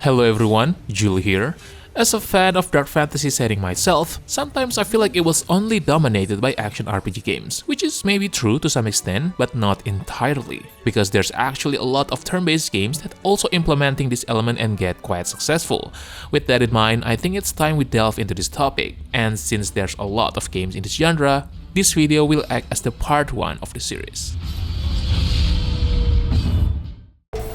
Hello everyone, Jul here. As a fan of dark fantasy setting myself, sometimes I feel like it was only dominated by action RPG games, which is maybe true to some extent, but not entirely, because there's actually a lot of turn-based games that also implementing this element and get quite successful. With that in mind, I think it's time we delve into this topic, and since there's a lot of games in this genre, this video will act as the part 1 of the series.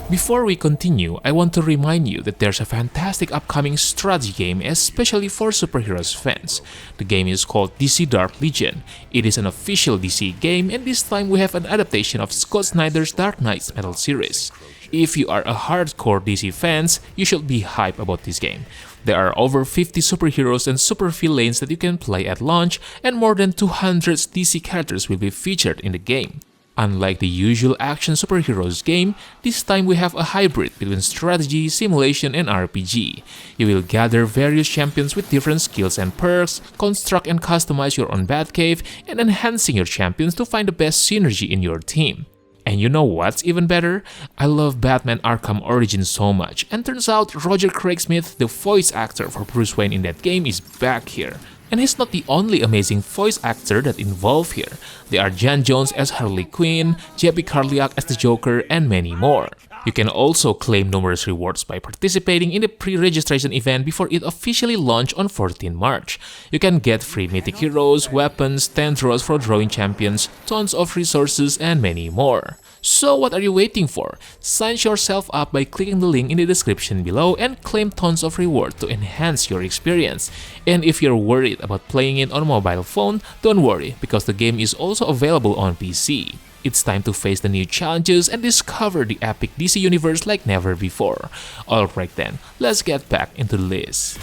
Before we continue, I want to remind you that there's a fantastic upcoming strategy game especially for superheroes fans. The game is called DC Dark Legion. It is an official DC game, and this time we have an adaptation of Scott Snyder's Dark Knights Metal series. If you are a hardcore DC fans, you should be hyped about this game. There are over 50 superheroes and supervillains that you can play at launch, and more than 200 DC characters will be featured in the game. Unlike the usual action superheroes game, this time we have a hybrid between strategy, simulation, and RPG. You will gather various champions with different skills and perks, construct and customize your own Batcave, and enhancing your champions to find the best synergy in your team. And you know what's even better? I love Batman Arkham Origins so much, and turns out Roger Craig Smith, the voice actor for Bruce Wayne in that game, is back here. And he's not the only amazing voice actor that involved here. There are Jan Jones as Harley Quinn, J.P. Carliak as the Joker, and many more. You can also claim numerous rewards by participating in the pre-registration event before it officially launched on 14 March. You can get free mythic heroes, weapons, 10 draws for drawing champions, tons of resources, and many more. So what are you waiting for? Sign yourself up by clicking the link in the description below and claim tons of reward to enhance your experience. And if you're worried about playing it on a mobile phone, don't worry, because the game is also available on PC. It's time to face the new challenges and discover the epic DC universe like never before. Alright then, let's get back into the list.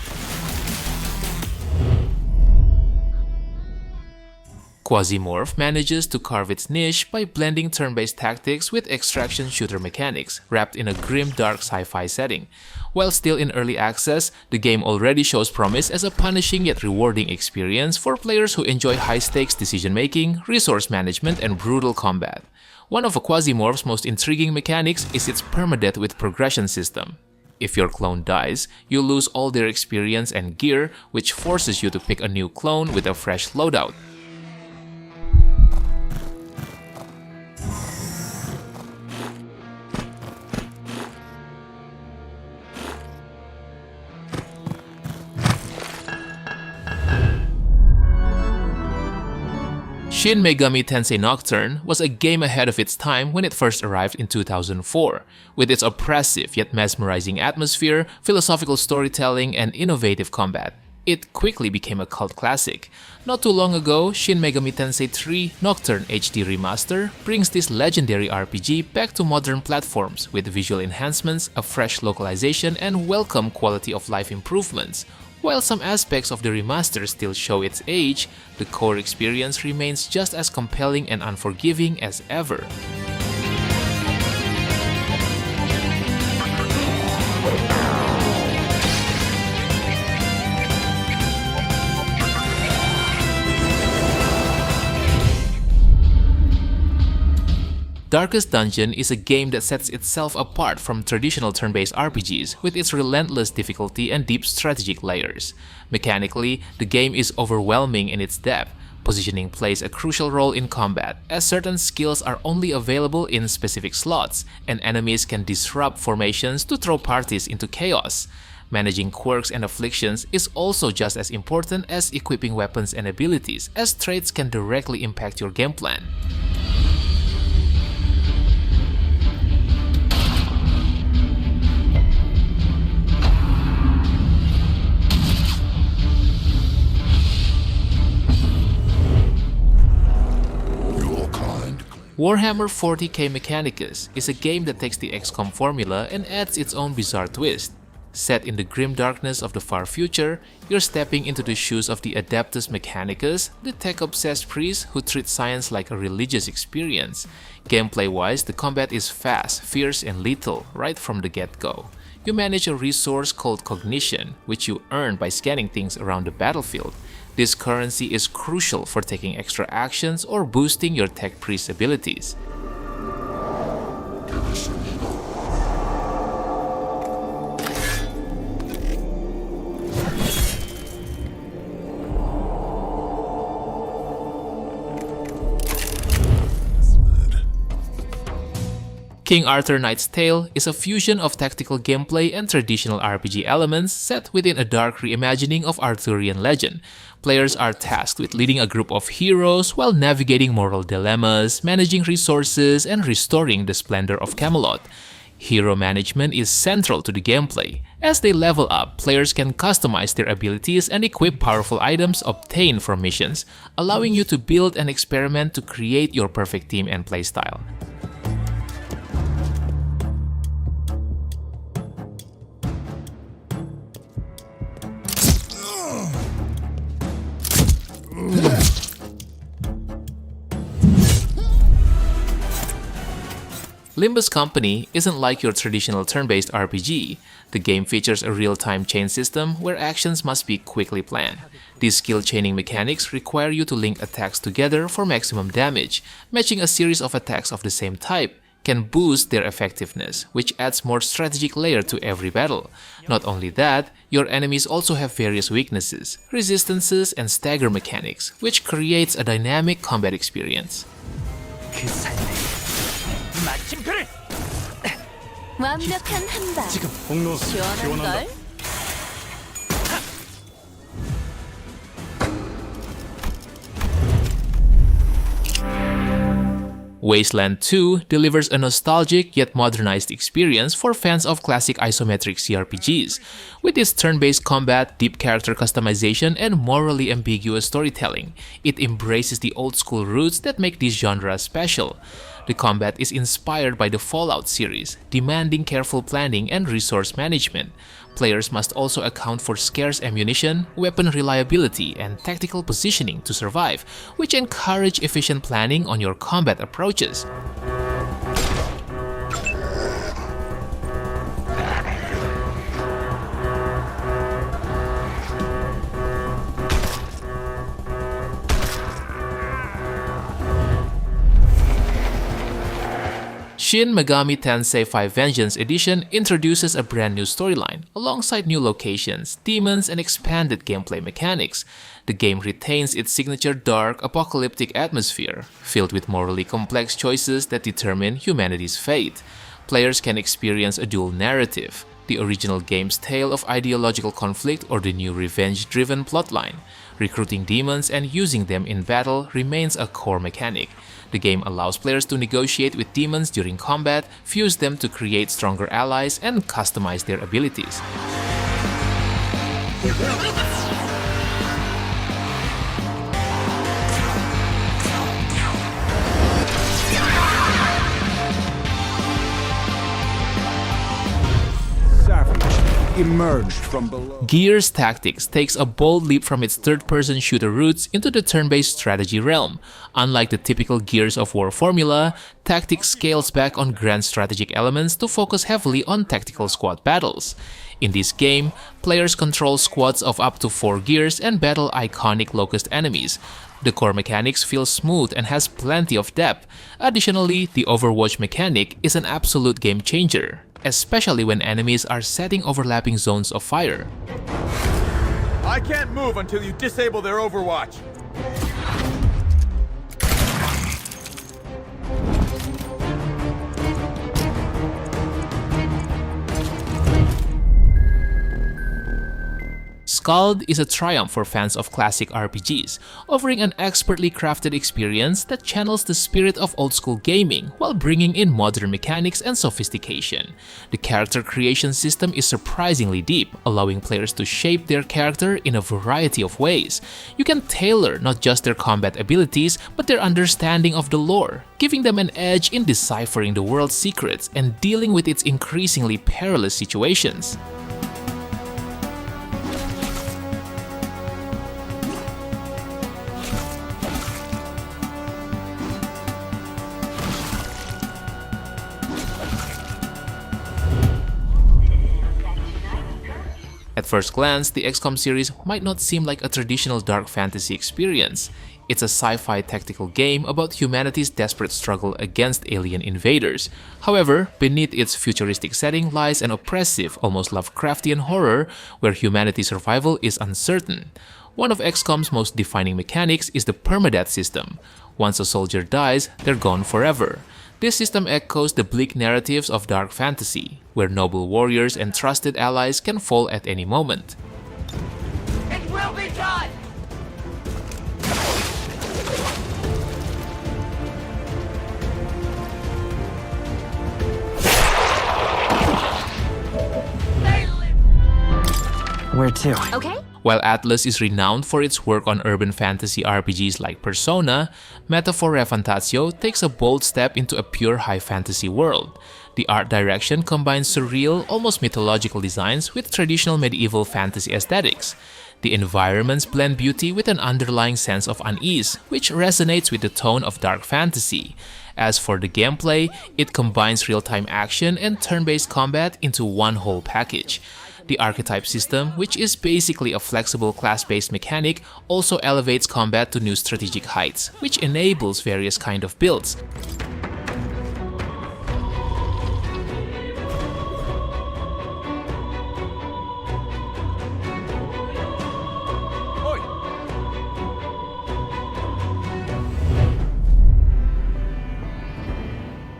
Quasimorph manages to carve its niche by blending turn-based tactics with extraction shooter mechanics, wrapped in a grim dark sci-fi setting. While still in early access, the game already shows promise as a punishing yet rewarding experience for players who enjoy high-stakes decision-making, resource management, and brutal combat. One of Quasimorph's most intriguing mechanics is its permadeath with progression system. If your clone dies, you lose all their experience and gear, which forces you to pick a new clone with a fresh loadout. Shin Megami Tensei Nocturne was a game ahead of its time when it first arrived in 2004. With its oppressive yet mesmerizing atmosphere, philosophical storytelling, and innovative combat, it quickly became a cult classic. Not too long ago, Shin Megami Tensei 3 Nocturne HD Remaster brings this legendary RPG back to modern platforms with visual enhancements, a fresh localization, and welcome quality of life improvements. While some aspects of the remaster still show its age, the core experience remains just as compelling and unforgiving as ever. Darkest Dungeon is a game that sets itself apart from traditional turn-based RPGs with its relentless difficulty and deep strategic layers. Mechanically, the game is overwhelming in its depth. Positioning plays a crucial role in combat, as certain skills are only available in specific slots, and enemies can disrupt formations to throw parties into chaos. Managing quirks and afflictions is also just as important as equipping weapons and abilities, as traits can directly impact your game plan. Warhammer 40k Mechanicus is a game that takes the XCOM formula and adds its own bizarre twist. Set in the grim darkness of the far future, you're stepping into the shoes of the Adeptus Mechanicus, the tech-obsessed priest who treats science like a religious experience. Gameplay-wise, the combat is fast, fierce, and lethal right from the get-go. You manage a resource called Cognition, which you earn by scanning things around the battlefield. This currency is crucial for taking extra actions or boosting your tech priest abilities. King Arthur Knight's Tale is a fusion of tactical gameplay and traditional RPG elements set within a dark reimagining of Arthurian legend. Players are tasked with leading a group of heroes while navigating moral dilemmas, managing resources, and restoring the splendor of Camelot. Hero management is central to the gameplay. As they level up, players can customize their abilities and equip powerful items obtained from missions, allowing you to build and experiment to create your perfect team and playstyle. Limbus Company isn't like your traditional turn-based RPG. The game features a real-time chain system where actions must be quickly planned. These skill chaining mechanics require you to link attacks together for maximum damage. Matching a series of attacks of the same type can boost their effectiveness, which adds more strategic layer to every battle. Not only that, your enemies also have various weaknesses, resistances, and stagger mechanics, which creates a dynamic combat experience. 완벽한 한방. 지금 공로 시원한걸? Wasteland 2 delivers a nostalgic yet modernized experience for fans of classic isometric CRPGs. With its turn-based combat, deep character customization, and morally ambiguous storytelling, it embraces the old-school roots that make this genre special. The combat is inspired by the Fallout series, demanding careful planning and resource management. Players must also account for scarce ammunition, weapon reliability, and tactical positioning to survive, which encourage efficient planning on your combat approaches. Shin Megami Tensei 5 Vengeance Edition introduces a brand new storyline, alongside new locations, demons, and expanded gameplay mechanics. The game retains its signature dark, apocalyptic atmosphere, filled with morally complex choices that determine humanity's fate. Players can experience a dual narrative, the original game's tale of ideological conflict or the new revenge-driven plotline. Recruiting demons and using them in battle remains a core mechanic. The game allows players to negotiate with demons during combat, fuse them to create stronger allies, and customize their abilities. Emerged from below. Gears Tactics takes a bold leap from its third-person shooter roots into the turn-based strategy realm. Unlike the typical Gears of War formula, Tactics scales back on grand strategic elements to focus heavily on tactical squad battles. In this game, players control squads of up to 4 gears and battle iconic locust enemies. The core mechanics feel smooth and has plenty of depth. Additionally, the Overwatch mechanic is an absolute game changer, especially when enemies are setting overlapping zones of fire. I can't move until you disable their overwatch. SKALD is a triumph for fans of classic RPGs, offering an expertly crafted experience that channels the spirit of old-school gaming while bringing in modern mechanics and sophistication. The character creation system is surprisingly deep, allowing players to shape their character in a variety of ways. You can tailor not just their combat abilities, but their understanding of the lore, giving them an edge in deciphering the world's secrets and dealing with its increasingly perilous situations. At first glance, the XCOM series might not seem like a traditional dark fantasy experience. It's a sci-fi tactical game about humanity's desperate struggle against alien invaders. However, beneath its futuristic setting lies an oppressive, almost Lovecraftian horror where humanity's survival is uncertain. One of XCOM's most defining mechanics is the permadeath system. Once a soldier dies, they're gone forever. This system echoes the bleak narratives of dark fantasy, where noble warriors and trusted allies can fall at any moment. It will be done! Where to? Okay? While Atlus is renowned for its work on urban fantasy RPGs like Persona, Metaphor ReFantazio takes a bold step into a pure high fantasy world. The art direction combines surreal, almost mythological designs with traditional medieval fantasy aesthetics. The environments blend beauty with an underlying sense of unease, which resonates with the tone of dark fantasy. As for the gameplay, it combines real-time action and turn-based combat into one whole package. The archetype system, which is basically a flexible class-based mechanic, also elevates combat to new strategic heights, which enables various kinds of builds.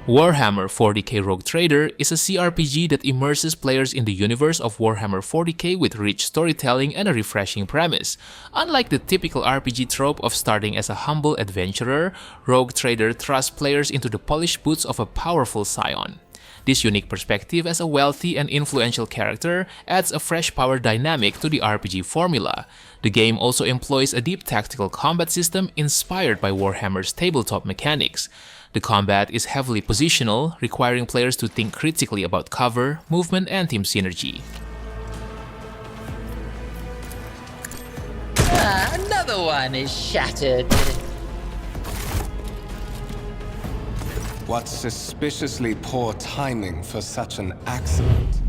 Warhammer 40k Rogue Trader is a CRPG that immerses players in the universe of Warhammer 40k with rich storytelling and a refreshing premise. Unlike the typical RPG trope of starting as a humble adventurer, Rogue Trader thrusts players into the polished boots of a powerful scion. This unique perspective as a wealthy and influential character adds a fresh power dynamic to the RPG formula. The game also employs a deep tactical combat system inspired by Warhammer's tabletop mechanics. The combat is heavily positional, requiring players to think critically about cover, movement, and team synergy. Another one is shattered. What suspiciously poor timing for such an accident.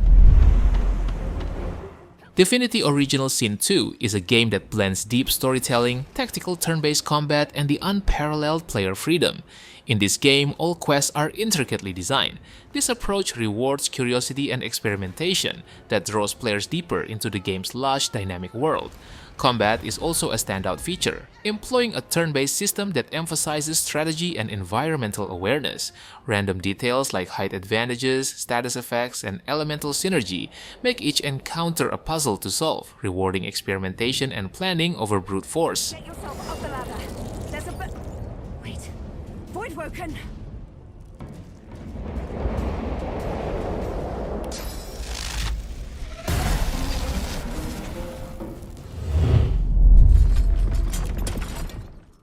Divinity Original Sin 2 is a game that blends deep storytelling, tactical turn-based combat, and the unparalleled player freedom. In this game, all quests are intricately designed. This approach rewards curiosity and experimentation that draws players deeper into the game's lush, dynamic world. Combat is also a standout feature, employing a turn-based system that emphasizes strategy and environmental awareness. Random details like height advantages, status effects, and elemental synergy make each encounter a puzzle to solve, rewarding experimentation and planning over brute force. Get yourself up the ladder. There's a Wait. Void woken.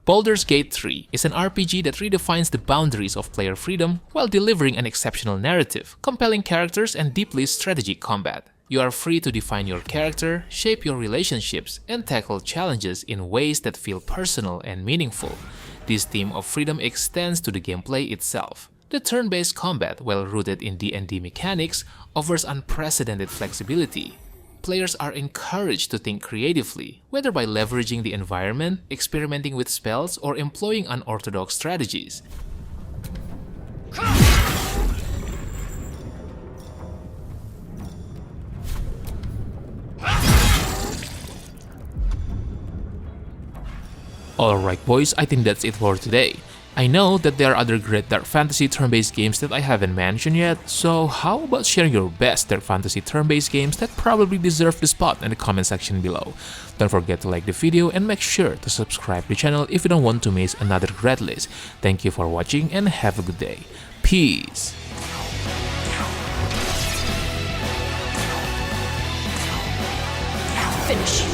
Baldur's Gate 3 is an RPG that redefines the boundaries of player freedom while delivering an exceptional narrative, compelling characters, and deeply strategic combat. You are free to define your character, shape your relationships, and tackle challenges in ways that feel personal and meaningful. This theme of freedom extends to the gameplay itself. The turn-based combat, while rooted in D&D mechanics, offers unprecedented flexibility. Players are encouraged to think creatively, whether by leveraging the environment, experimenting with spells, or employing unorthodox strategies. Alright boys, I think that's it for today. I know that there are other great dark fantasy turn-based games that I haven't mentioned yet, so how about sharing your best dark fantasy turn-based games that probably deserve the spot in the comment section below. Don't forget to like the video and make sure to subscribe to the channel if you don't want to miss another great list. Thank you for watching and have a good day. Peace! Finish.